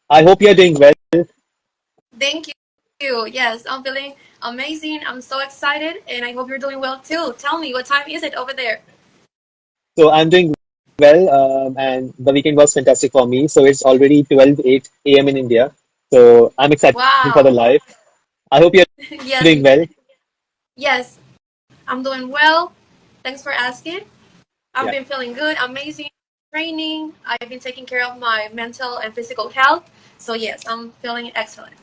I hope you're doing well. Thank you. Yes, I'm feeling amazing. I'm so excited, and I hope you're doing well too. Tell me, what time is it over there? So I'm doing well, and the weekend was fantastic for me. So it's already 12:08 a.m. in India. So I'm excited for the Wow. live. I hope you're Yes, doing well. yes, I'm doing well. Thanks for asking. I've Yeah. been feeling good, amazing training. I've been taking care of my mental and physical health. So, yes, I'm feeling excellent.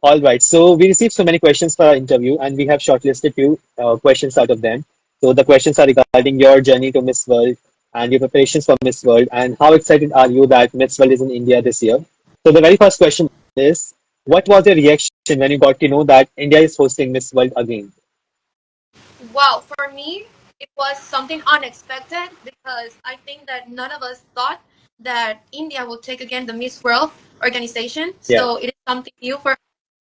All right. So we received so many questions for our interview, and we have shortlisted few questions out of them. So the questions are regarding your journey to Miss World and your preparations for Miss World, and how excited are you that Miss World is in India this year? So the very first question is, what was your reaction when you got to know that India is hosting Miss World again? Wow, for me, it was something unexpected because I think that none of us thought that India will take again the Miss World organization. Yeah. So it is something new for,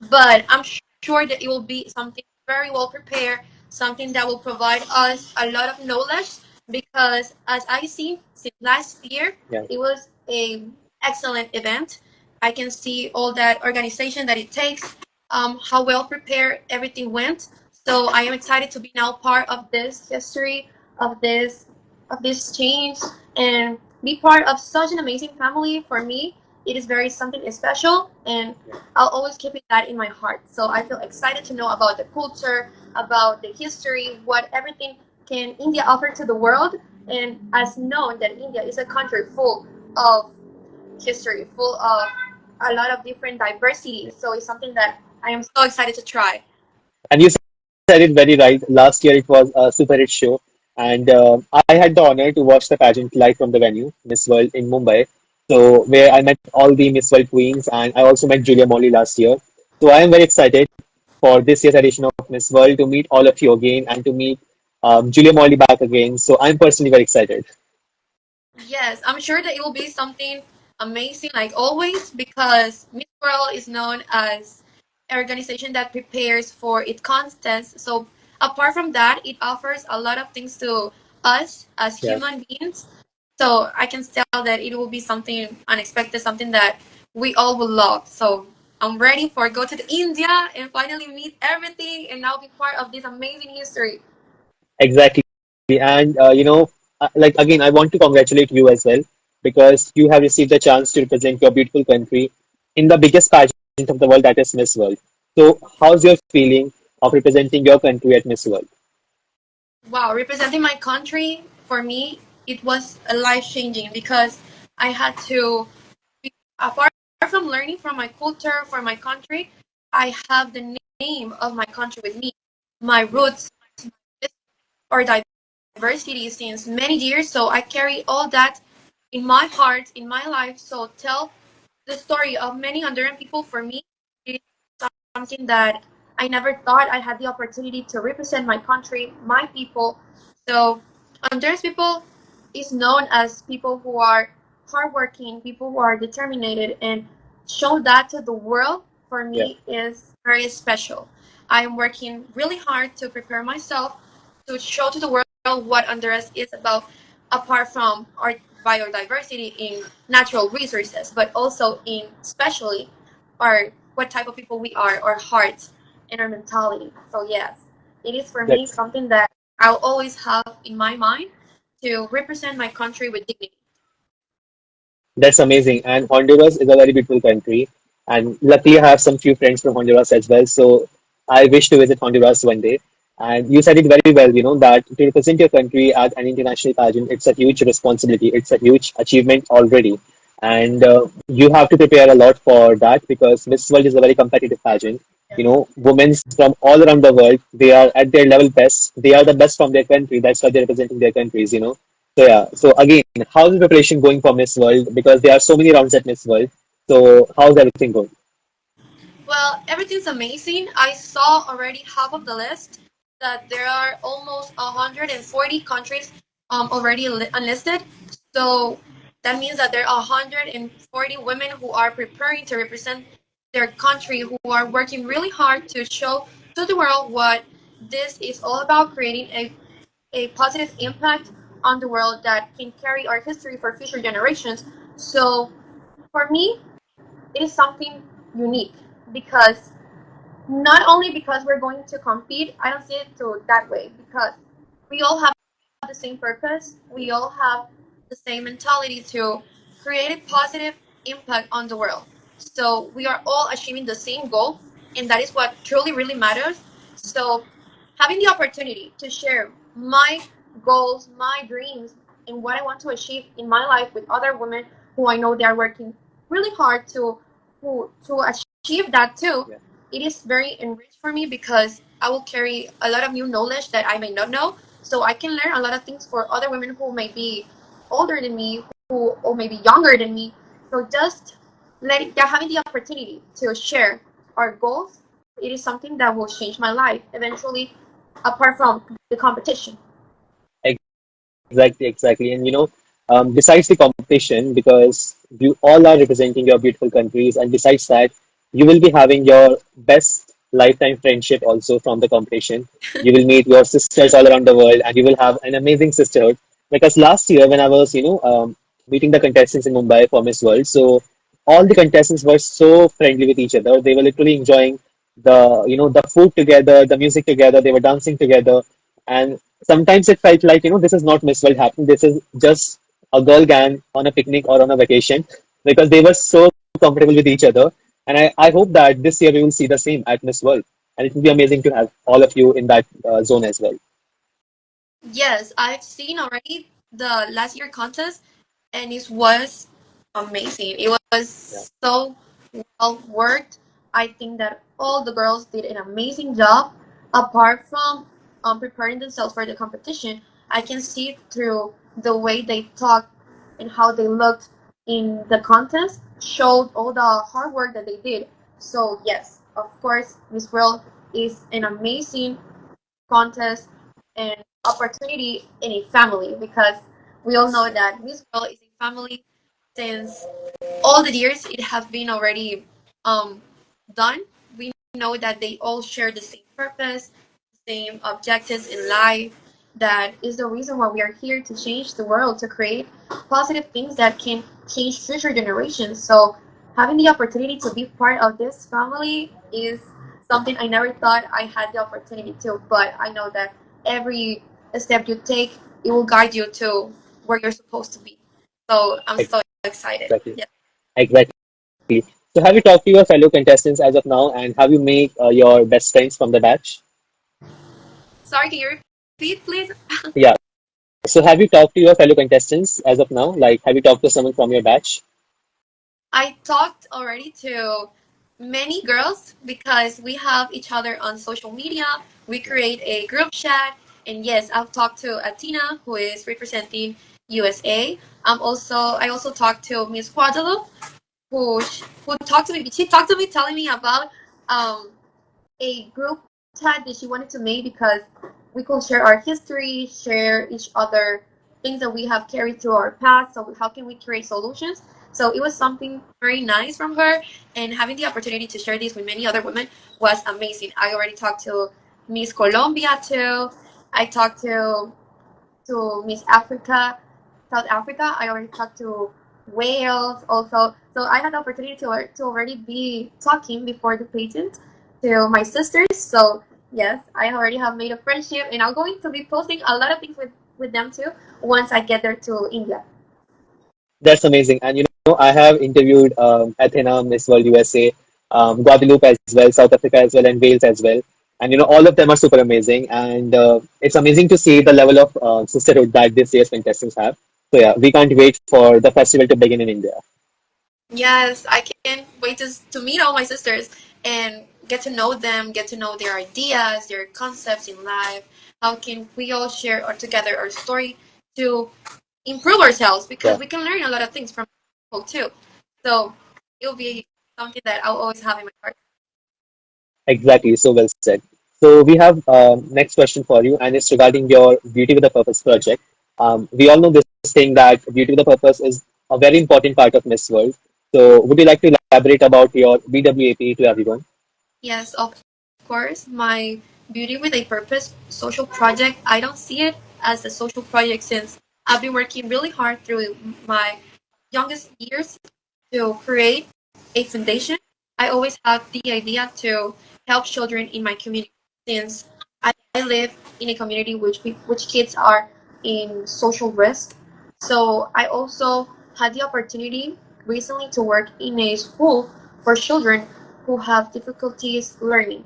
but I'm sure that it will be something very well prepared, something that will provide us a lot of knowledge because as I see since last year, Yeah. it was a excellent event. I can see all that organization that it takes, how well prepared everything went. So I am excited to be now part of this history, of this change, and be part of such an amazing family. For me, it is very something special, and I'll always keep it that in my heart. So I feel excited to know about the culture, about the history, what everything can India offer to the world, and as known that India is a country full of history, full of a lot of different diversity. So it's something that I am so excited to try. And you said it very right. Last year it was a super hit show, and I had the honor to watch the pageant live from the venue, Miss World in Mumbai. So where I met all the Miss World queens, and I also met Julia Molly last year. So I am very excited for this year's edition of Miss World to meet all of you again and to meet Julia Molly back again. So I'm personally very excited. Yes, I'm sure that it will be something amazing, like always, because Miss World is known as an organization that prepares for its contests. So, apart from that, it offers a lot of things to us as Yeah. human beings. So, I can tell that it will be something unexpected, something that we all will love. So, I'm ready for go to the India and finally meet everything and now be part of this amazing history. Exactly. And like again, I want to congratulate you as well because you have received a chance to represent your beautiful country in the biggest pageant of the world, that is Miss World. So, how's your feeling of representing your country at Miss World? Wow, representing my country for me it was a life changing because I had to apart from learning from my culture for my country, I have the name of my country with me, my roots or diversity since many years. So I carry all that in my heart, in my life. So tell the story of many Honduran people for me it is something that I never thought I had the opportunity to represent my country, my people. So Honduras people is known as people who are hardworking, people who are determined, and show that to the world for Yeah, me is very special. I am working really hard to prepare myself to show to the world what Honduras is about, apart from our biodiversity in natural resources, but also in especially our what type of people we are, our hearts and our mentality. So yes, it is for me that's something that I'll always have in my mind to represent my country with dignity. that's amazing. And Honduras is a very beautiful country. And luckily, I have some few friends from Honduras as well. So I wish to visit Honduras one day. And you said it very well, that to represent your country at an international pageant, it's a huge responsibility. It's a huge achievement already. And you have to prepare a lot for that because Miss World is a very competitive pageant. Women from all around the world, they are at their level best. They are the best from their country. That's why they're representing their countries. So yeah. So again, how's the preparation going for Miss World? Because there are so many rounds at Miss World. So how's everything going? Well, everything's amazing. I saw already half of the list that there are almost 140 countries already enlisted. So that means that there are 140 women who are preparing to represent their country, who are working really hard to show to the world what this is all about, creating a positive impact on the world that can carry our history for future generations. So for me, it is something unique because not only because we're going to compete, I don't see it to that way because we all have the same purpose. We all have the same mentality to create a positive impact on the world. So we are all achieving the same goal, and that is what truly really matters. So having the opportunity to share my goals, my dreams, and what I want to achieve in my life with other women who I know they are working really hard to achieve that too. Yeah. It is very enriched for me because I will carry a lot of new knowledge that I may not know. So I can learn a lot of things for other women who may be older than me, who or maybe younger than me. So just they're having the opportunity to share our goals. It is something that will change my life eventually, apart from the competition. Exactly, exactly. And besides the competition, because you all are representing your beautiful countries, and besides that, you will be having your best lifetime friendship also from the competition. You will meet your sisters all around the world, and you will have an amazing sisterhood. Because last year, when I was, meeting the contestants in Mumbai for Miss World, so all the contestants were so friendly with each other. They were literally enjoying the food together, the music together. They were dancing together, and sometimes it felt like, this is not Miss World happening. This is just a girl gang on a picnic or on a vacation because they were so comfortable with each other. And I hope that this year we will see the same at Miss World. And it will be amazing to have all of you in that zone as well. Yes, I've seen already the last year contest, and it was amazing. It Yeah. was so well worked. I think that all the girls did an amazing job. Apart from preparing themselves for the competition, I can see through the way they talked and how they looked in the contest showed all the hard work that they did. So yes, of course, Miss World is an amazing contest and opportunity in a family because we all know that Miss World is a family since all the years it has been already um, done. We know that they all share the same purpose, same objectives in life. That is the reason why we are here to change the world, to create positive things that can change future generations. So, having the opportunity to be part of this family is something I never thought I had the opportunity to. But I know that every step you take, it will guide you to where you're supposed to be. So, I'm so excited. Exactly. Yeah. Exactly. So have you talked to your fellow contestants as of now, and have you made your best friends from the batch? Sorry, can you repeat, please? Yeah. So have you talked to your fellow contestants as of now? Like, have you talked to someone from your batch? I talked already to many girls because we have each other on social media. We create a group chat, and yes, I've talked to Atina, who is representing USA. I also talked to Miss Guadalupe, who talked to me. She talked to me, telling me about um, a group chat that she wanted to make because we could share our history, share each other things that we have carried through our past. So how can we create solutions? So it was something very nice from her, and having the opportunity to share this with many other women was amazing. I already talked to Miss Colombia too. I talked to Miss Africa, South Africa. I already talked to Wales also. So I had the opportunity to already be talking before the pageant to my sisters. So yes, I already have made a friendship, and I'm going to be posting a lot of things with them too once I get there to India. That's amazing. And I have interviewed Athena, Miss World USA, Guadeloupe as well, South Africa as well, and Wales as well. And all of them are super amazing. And it's amazing to see the level of sisterhood that this year's contestants have. So yeah, we can't wait for the festival to begin in India. Yes, I can't wait to meet all my sisters and get to know them, get to know their ideas, their concepts in life. How can we all share or together our story to improve ourselves because Yeah, we can learn a lot of things from people too. So it'll be something that I'll always have in my heart. exactly. So well said. So we have next question for you, and it's regarding your Beauty with a Purpose project. We all know this thing that Beauty with a Purpose is a very important part of Miss World. So would you like to elaborate about your BWAP to everyone? Yes, of course, my Beauty with a Purpose social project, I don't see it as a social project since I've been working really hard through my youngest years to create. a foundation, I always had the idea to help children in my community since I live in a community which kids are in social risk. So I also had the opportunity recently to work in a school for children who have difficulties learning.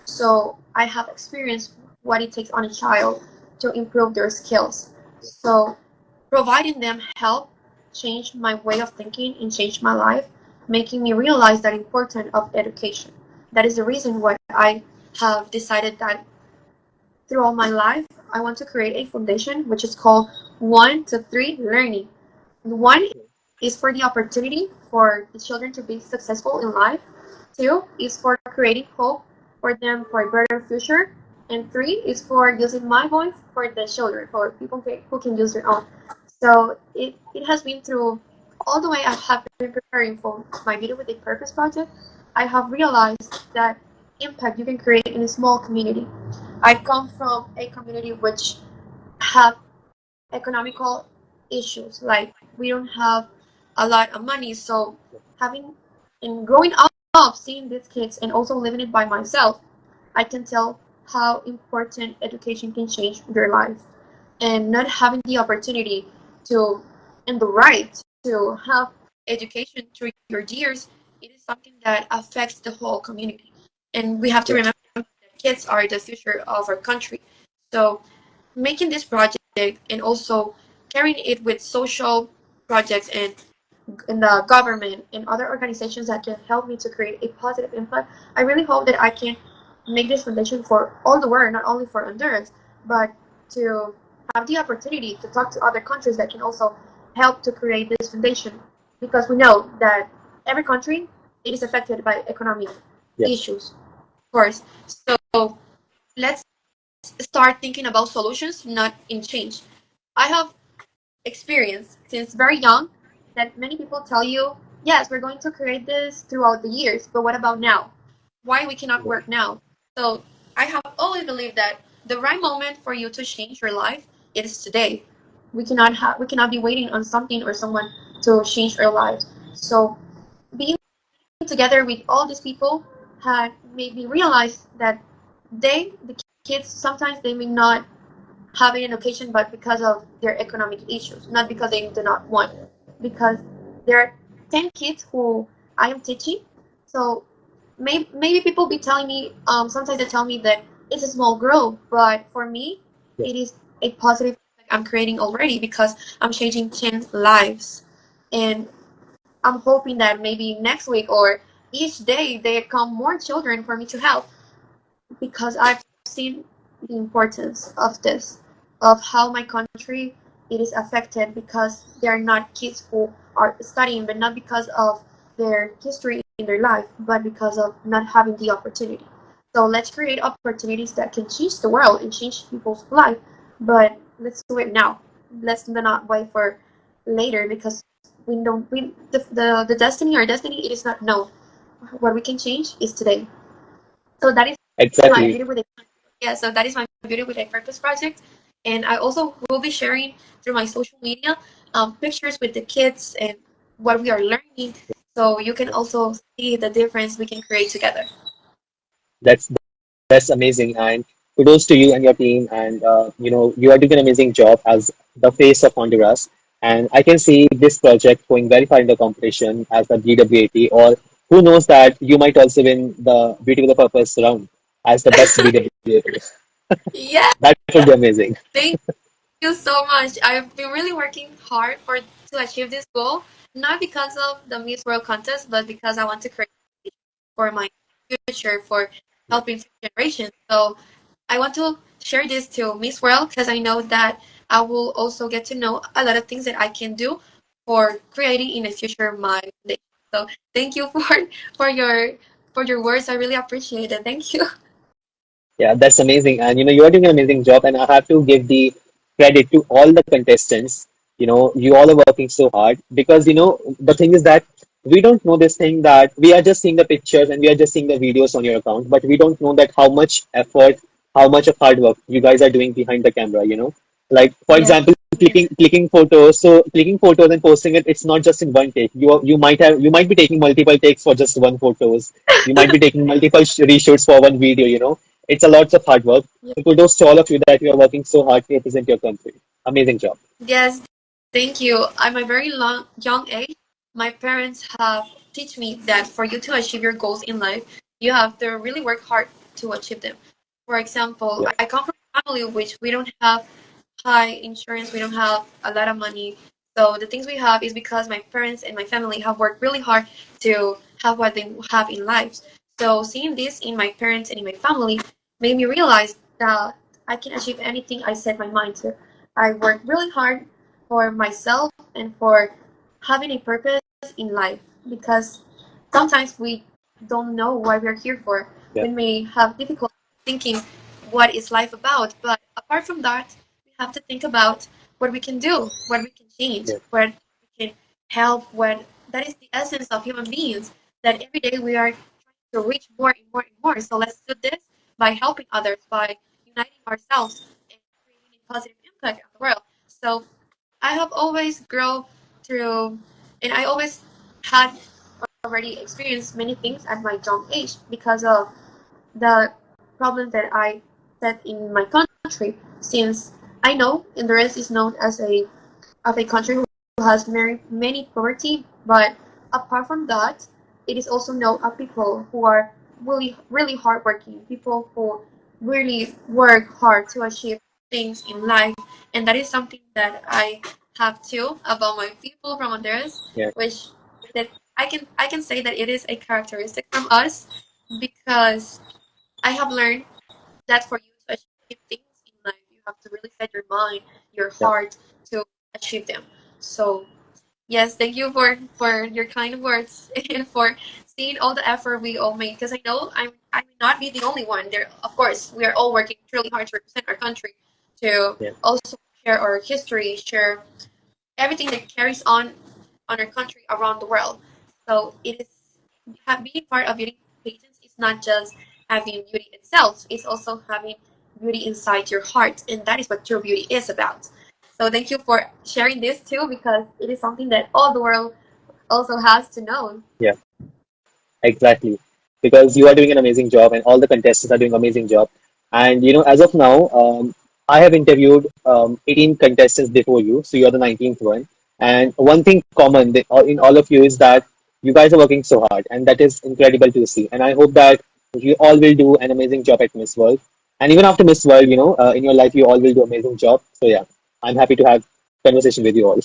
So I have experienced what it takes on a child to improve their skills. So providing them help changed my way of thinking and changed my life, making me realize that importance of education. That is the reason why I have decided that throughout my life I want to create a foundation which is called 1 to 3 Learning. One is for the opportunity for the children to be successful in life. Two is for creating hope for them for a better future. And three is for using my voice for the children, for people who can use their own. So it has been through all the way I have been preparing for my Video with a Purpose project. I have realized that impact you can create in a small community. I come from a community which have economical issues. Like we don't have a lot of money, so having and growing up, seeing these kids, and also living it by myself, I can tell how important education can change their life. And not having the opportunity to and the right to have education through your years, it is something that affects the whole community. And we have to Yeah, remember that kids are the future of our country. So making this project and also carrying it with social projects and in the government and other organizations that can help me to create a positive impact. I really hope that I can make this foundation for all the world, not only for Honduras, but to have the opportunity to talk to other countries that can also help to create this foundation. Because we know that every country it is affected by economic yeah, issues, of course. So let's start thinking about solutions, not in change. I have experience since very young that many people tell you, yes, we're going to create this throughout the years, but what about now? Why we cannot yeah, work now? So I have always believed that the right moment for you to change your life it is today. We cannot be waiting on something or someone to change our lives. So being together with all these people had made me realize that the kids, sometimes they may not having an occasion, but because of their economic issues, not because they do not want. Because there are 10 kids who I am teaching, so maybe people be telling me, sometimes they tell me that it's a small group, but for me, yeah. it is a positive impact I'm creating already because I'm changing 10 lives. And I'm hoping that maybe next week or each day there come more children for me to help because I've seen the importance of this, of how my country it is affected because they are not kids who are studying, but not because of their history in their life, but because of not having the opportunity. So let's create opportunities that can change the world and change people's life, but let's do it now. Let's not wait for later because we don't we the destiny our destiny it is not known. What we can change is today. So that is my Exactly. beauty with a yeah, so that is my beauty with a purpose project. And I also will be sharing through my social media pictures with the kids and what we are learning. So you can also see the difference we can create together. That's amazing, and kudos to you and your team. And you are doing an amazing job as the face of Honduras. And I can see this project going very far in the competition as the BWAT, or who knows that you might also win the Beauty with a Purpose round as the best BWAT. Yeah, That would be amazing. thank you so much. I've been really working hard for to achieve this goal, not because of the Miss World contest, but because I want to create for my future, for helping future generations. So I want to share this to Miss World because I know that I will also get to know a lot of things that I can do for creating in the future my day. So thank you for your words. I really appreciate it. Thank you. Yeah, that's amazing. And you are doing an amazing job. And I have to give the credit to all the contestants. You all are working so hard because the thing is that we don't know this thing that we are just seeing the pictures and we are just seeing the videos on your account, but we don't know that how much effort, how much of hard work you guys are doing behind the camera. Like, for Yeah. example, Yeah. clicking photos. So clicking photos and posting it, it's not just in one take. You might be taking multiple takes for just one photos. You might be taking multiple reshoots for one video. It's a lots of hard work. Yeah. So kudos to all of you that you are working so hard to represent your country. Amazing job. Yes, thank you. I'm a very young age. My parents have teach me that for you to achieve your goals in life, you have to really work hard to achieve them. For example, Yeah, I come from a family which we don't have high insurance, we don't have a lot of money. So the things we have is because my parents and my family have worked really hard to have what they have in life. So seeing this in my parents and in my family made me realize that I can achieve anything I set my mind to. I work really hard for myself and for having a purpose in life because sometimes we don't know what we're here for. yeah, We may have difficulty thinking what is life about, but apart from that, we have to think about what we can do, what we can change, yeah, what we can help, what that is the essence of human beings, that every day we are trying to reach more and more and more. So let's do this by helping others, by uniting ourselves and creating a positive impact on the world. So I have always grown through, and I always had already experienced many things at my young age because of the problems that I set in my country. Since I know Honduras is known as a country who has many poverty, but apart from that, it is also known of people who are really hardworking, people who really work hard to achieve things in life, and that is something that I have too about my people from Honduras, yeah, which that I can say that it is a characteristic from us because I have learned that for you to achieve things in life, you have to really set your mind, your yeah. heart to achieve them. So yes, thank you for your kind words and for seeing all the effort we all make. Because I know I may not be the only one. There, of course, we are all working truly hard to represent our country, to Yeah. also share our history, share everything that carries on our country around the world. So it is being part of beauty pageants is not just having beauty itself; it's also having beauty inside your heart, and that is what true beauty is about. So thank you for sharing this too, because it is something that all the world also has to know. Yeah. Exactly, because you are doing an amazing job, and all the contestants are doing amazing job. And as of now, I have interviewed 18 contestants before you, so you are the 19th one. And one thing common in all of you is that you guys are working so hard, and that is incredible to see. And I hope that you all will do an amazing job at Miss World. And even after Miss World, in your life, you all will do amazing job. So yeah, I'm happy to have conversation with you all.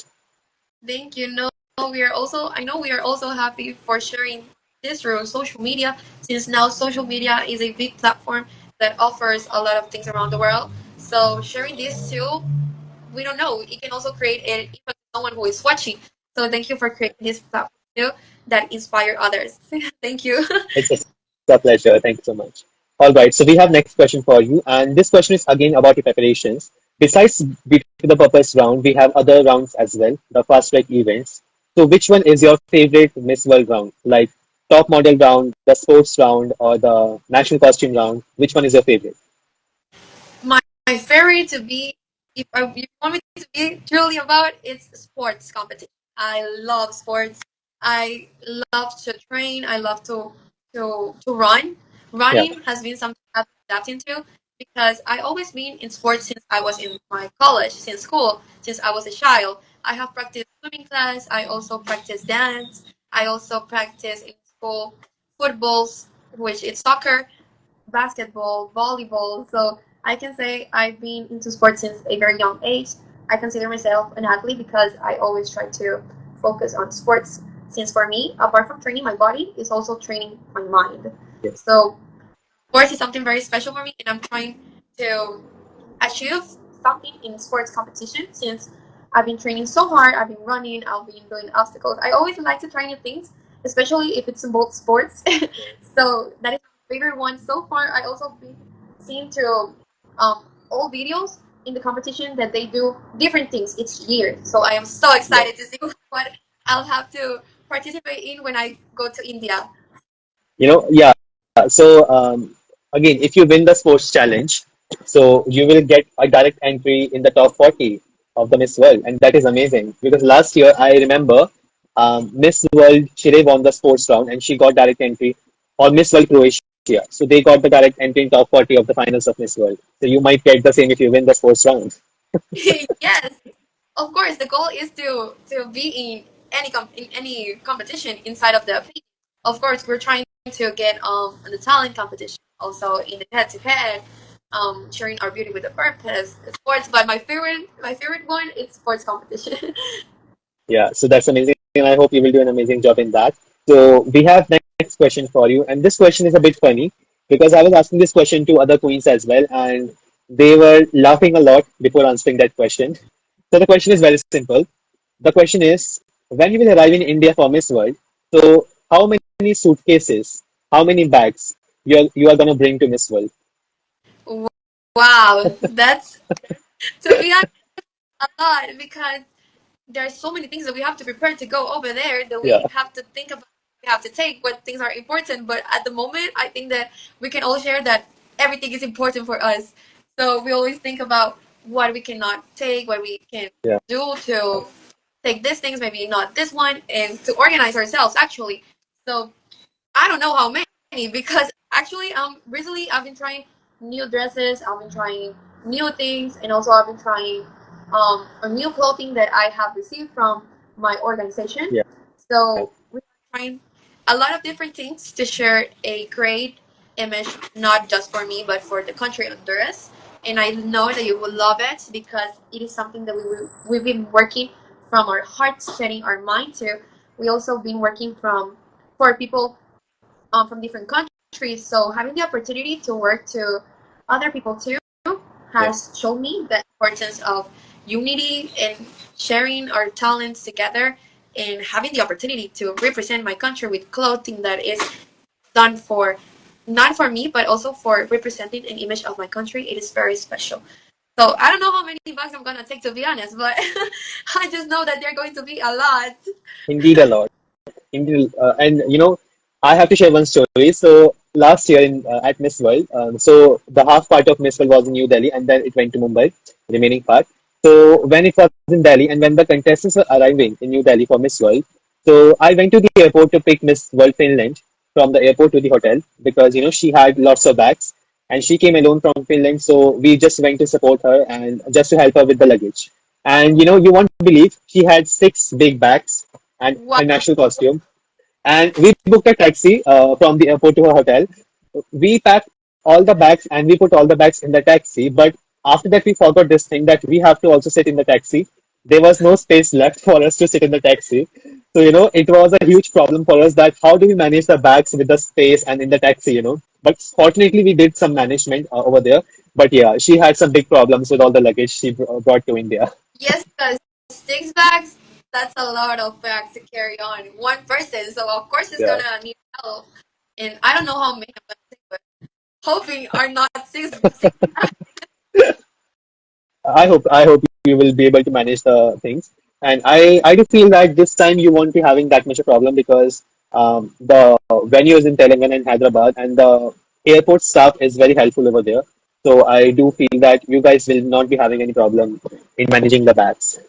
Thank you. No, we are also. I know we are also happy for sharing this through social media, since now social media is a big platform that offers a lot of things around the world. So sharing this too, we don't know. It can also create an impact on someone who is watching. So thank you for creating this platform too that inspire others. Thank you. It's a pleasure. Thank you so much. All right, so we have next question for you, and this question is again about your preparations. Besides Beauty the Purpose round, we have other rounds as well, the fast track events. So, which one is your favorite Miss World round? Like top model round, the sports round, or the national costume round? Which one is your favorite? My favorite to be, if you want me to be truly about, it's sports competition. I love sports. I love to train. I love to run. Yeah, Running has been something I've adapted to because I always been in sports since I was in my college, since school, since I was a child. I have practiced swimming class. I also practice dance. I also practice in school footballs, which is soccer, basketball, volleyball. So I can say I've been into sports since a very young age. I consider myself an athlete because I always try to focus on sports. Since for me, apart from training my body, is also training my mind. yeah, So sports is something very special for me, and I'm trying to achieve something in sports competition since I've been training so hard. I've been running, I've been doing obstacles. I always like to try new things, especially if it's in both sports. So that is my favorite one so far. I also been seeing through all videos in the competition that they do different things each year. So I am so yeah. excited to see what I'll have to participate in when I go to India. Yeah. So again, if you win the sports challenge, so you will get a direct entry in the top 40. of the Miss World, and that is amazing because last year I remember Miss World Chile won the sports round and she got direct entry, or Miss World Croatia. So they got the direct entry in top 40 of the finals of Miss World. So you might get the same if you win the sports round. Yes, of course. The goal is to be in in any competition inside of the page. Of course, we're trying to get the talent competition, also in the head to head, sharing our beauty with a purpose, sports. But my favorite one is sports competition. Yeah, so that's amazing, and I hope you will do an amazing job in that. So we have next question for you, and this question is a bit funny because I was asking this question to other queens as well, and they were laughing a lot before answering that question. So the question is very simple. The question is, when you will arrive in India for Miss World, so how many suitcases, how many bags you are gonna bring to Miss World? Wow, that's to be honest a lot because there's so many things that we have to prepare to go over there that Yeah, we have to think about. We have to take what things are important. But at the moment, I think that we can all share that everything is important for us. So we always think about what we cannot take, what we can yeah, do to take these things, maybe not this one, and to organize ourselves actually. So I don't know how many because actually recently I've been trying new dresses, I've been trying new things, and also I've been trying a new clothing that I have received from my organization. yeah. So we're trying a lot of different things to share a great image, not just for me but for the country Honduras. And I know that you will love it because it is something that we've been working from our hearts, setting our mind to. We also been working from for people from different countries. So having the opportunity to work to other people too Yeah. has shown me the importance of unity and sharing our talents together and having the opportunity to represent my country with clothing that is done for not for me but also for representing an image of my country. It is very special. So I don't know how many bags I'm gonna take to be honest, but I just know that they're going to be a lot. Indeed, a lot. Indeed, and I have to share one story. So last year at Miss World, so the half part of Miss World was in New Delhi, and then it went to Mumbai, remaining part. So when it was in Delhi, and when the contestants were arriving in New Delhi for Miss World, so I went to the airport to pick Miss World Finland from the airport to the hotel because she had lots of bags, and she came alone from Finland. So we just went to support her and just to help her with the luggage. And you won't believe she had six big bags and Wow. her national costume, and we booked a taxi from the airport to her hotel. We packed all the bags and we put all the bags in the taxi. But after that, we forgot this thing that we have to also sit in the taxi. There was no space left for us to sit in the taxi. So, it was a huge problem for us that how do we manage the bags with the space and in the taxi. But fortunately, we did some management over there. But yeah, she had some big problems with all the luggage she brought to India. Yes, because 6 bags, that's a lot of bags to carry on one person. So of course he's Yeah. gonna need help. And I don't know how many I'm gonna take, but hoping are not six bags. I hope you will be able to manage the things. And I do feel that this time you won't be having that much a problem because the venue is in Telangana and Hyderabad, and the airport staff is very helpful over there. So I do feel that you guys will not be having any problem in managing the bags.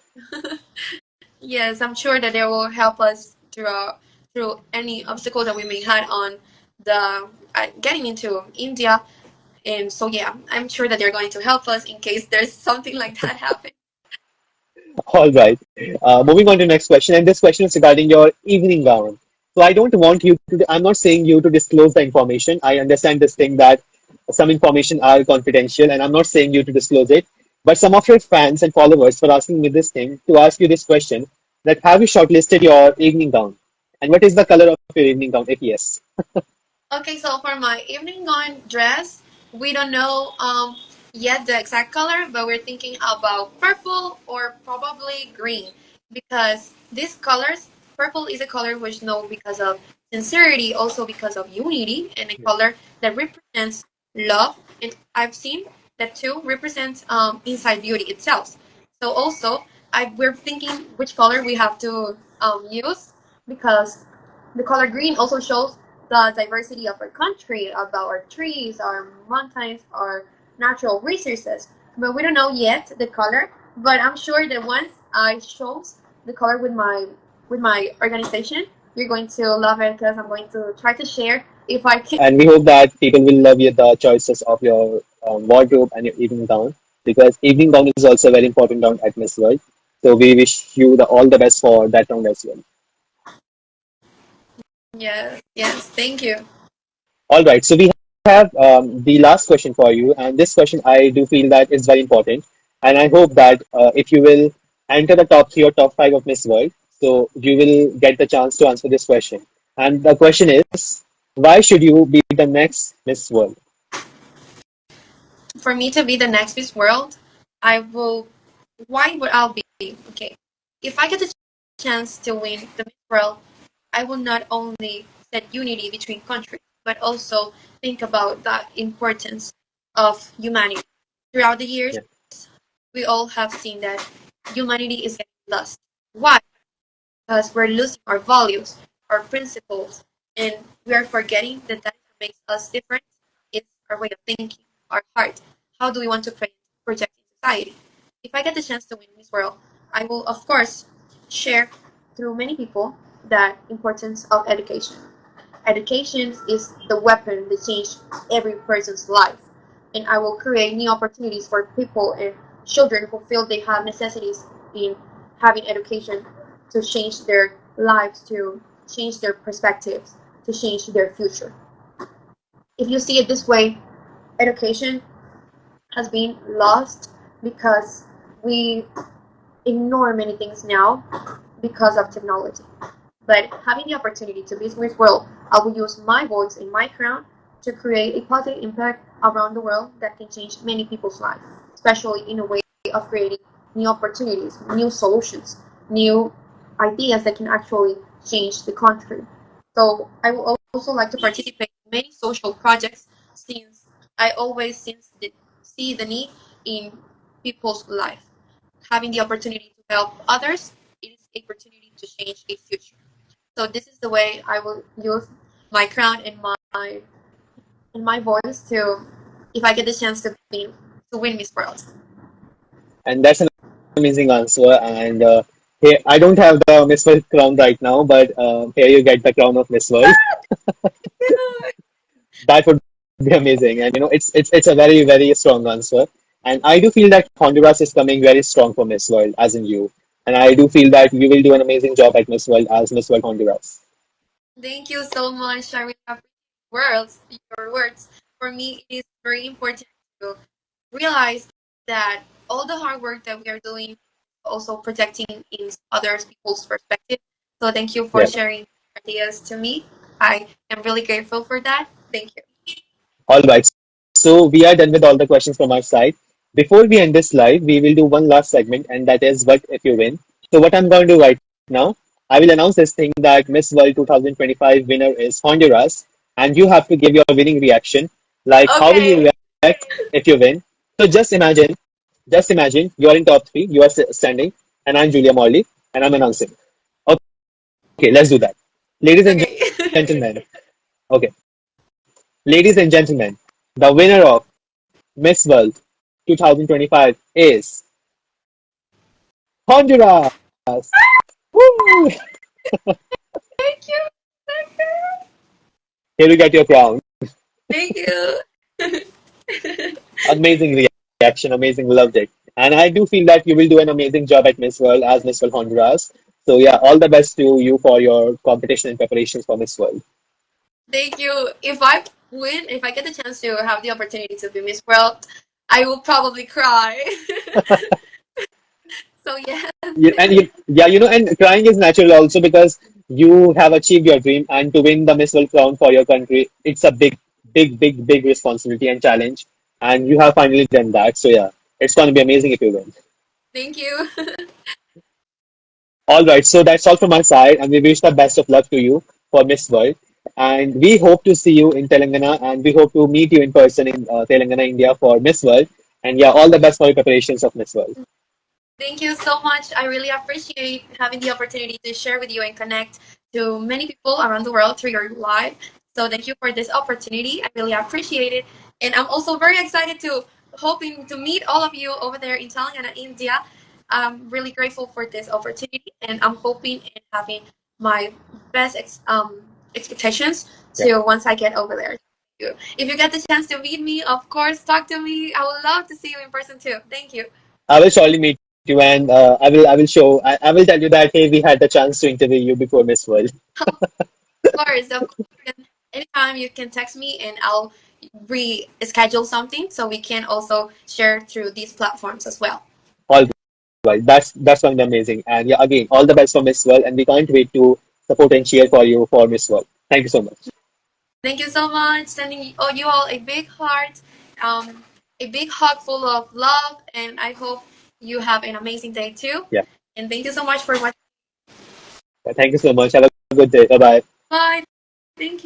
Yes, I'm sure that they will help us through any obstacle that we may had on the getting into India. And so yeah, I'm sure that they're going to help us in case there's something like that happen. All right. Moving on to the next question, and this question is regarding your evening gown. So I don't want you to. I'm not saying you to disclose the information. I understand this thing that some information are confidential, and I'm not saying you to disclose it. But some of your fans and followers were asking me this thing to ask you this question: that have you shortlisted your evening gown, and what is the color of your evening gown? If yes, Okay, so for my evening gown dress, we don't know yet the exact color, but we're thinking about purple or probably green because these colors, purple is a color which know because of sincerity, also because of unity, and a color that represents love. And I've seen that too represents inside beauty itself. So also, we're thinking which color we have to use because the color green also shows the diversity of our country, about our trees, our mountains, our natural resources. But we don't know yet the color. But I'm sure that once I chose the color with my organization, you're going to love it because I'm going to try to share if I can. And we hope that people will love you the choices of your wardrobe and your evening gown, because evening gown is also a very important round at Miss World. So we wish you all the best for that round as well. Yes, yes, thank you. All right, so we have the last question for you, and this question I do feel that is very important, and I hope that if you will enter the top three or top five of Miss World, so you will get the chance to answer this question. And the question is, why should you be the next Miss World? For me to be the next Miss World, I will. Why would I be okay? If I get the chance to win the Miss World, I will not only set unity between countries, but also think about the importance of humanity. Throughout the years, Yeah. we all have seen that humanity is getting lost. Why? Because we're losing our values, our principles, and we are forgetting that that makes us different. It's our way of thinking, our heart. How do we want to project in society? If I get the chance to win this world, I will, of course, share through many people the importance of education. Education is the weapon that changes every person's life. And I will create new opportunities for people and children who feel they have necessities in having education to change their lives, to change their perspectives, to change their future. If you see it this way, education has been lost because we ignore many things now because of technology. But having the opportunity to be Miss World, I will use my voice and my crown to create a positive impact around the world that can change many people's lives, especially in a way of creating new opportunities, new solutions, new ideas that can actually change the country. So I will also like to participate in many social projects since I always see the need in people's life. Having the opportunity to help others, it is an opportunity to change a future. So this is the way I will use my crown and my voice to, if I get the chance to win Miss World. And that's an amazing answer. And here, I don't have the Miss World crown right now, but here you get the crown of Miss World. That would be amazing. And it's a very, very strong answer. And I do feel that Honduras is coming very strong for Miss World, as in you. And I do feel that you will do an amazing job at Miss World as Miss World Honduras. Thank you so much. I really appreciate words, your words. For me, it is very important to realize that all the hard work that we are doing also protecting in other people's perspective. So thank you for Yeah. sharing ideas to me. I am really grateful for that. Thank you. All right. So we are done with all the questions from our side. Before we end this live, we will do one last segment, and that is what if you win. So what I'm going to do right now, I will announce this thing that Miss World 2025 winner is Honduras, and you have to give your winning reaction. Like, how will you Okay. react if you win? So just imagine you are in top three, you are standing, and I'm Julia Morley, and I'm announcing. Okay, let's do that. Ladies and Okay. gentlemen, okay, ladies and gentlemen, the winner of Miss World 2025 is Honduras. Woo! Thank you. Thank you. Here you get your crown. Thank you. Amazing reaction, amazing, loved it. And I do feel that you will do an amazing job at Miss World as Miss World Honduras. So yeah, all the best to you for your competition and preparations for Miss World. Thank you. If I win, if I get the chance to have the opportunity to be Miss World, I will probably cry. So yes. Yeah, and crying is natural also because you have achieved your dream, and to win the Miss World crown for your country, it's a big, big, big, big responsibility and challenge, and you have finally done that. So yeah, it's going to be amazing if you win. Thank you. All right, so that's all from my side, and we wish the best of luck to you for Miss World. And we hope to see you in Telangana, and we hope to meet you in person in Telangana, India for Miss World. And yeah, all the best for your preparations of Miss World. Thank you so much. I really appreciate having the opportunity to share with you and connect to many people around the world through your live. So thank you for this opportunity. I really appreciate it. And I'm also very excited to hoping to meet all of you over there in Telangana, India. I'm really grateful for this opportunity, and I'm hoping and having my best expectations Yeah. to once I get over there. If you get the chance to meet me, of course, talk to me. I would love to see you in person too. Thank you. I will surely meet you, and I will tell you that hey, we had the chance to interview you before Miss World. Of course. Anytime you can text me, and I'll reschedule something so we can also share through these platforms as well. All right, that's going to be amazing. And yeah, again, all the best for Miss World, and we can't wait to support and cheer for you for Miss World. Thank you so much. Thank you so much. Sending you all a big heart, um, a big hug full of love, and I hope you have an amazing day too. Yeah, And thank you so much for watching. thank you so much. Have a good day. Bye bye. Bye. Thank you.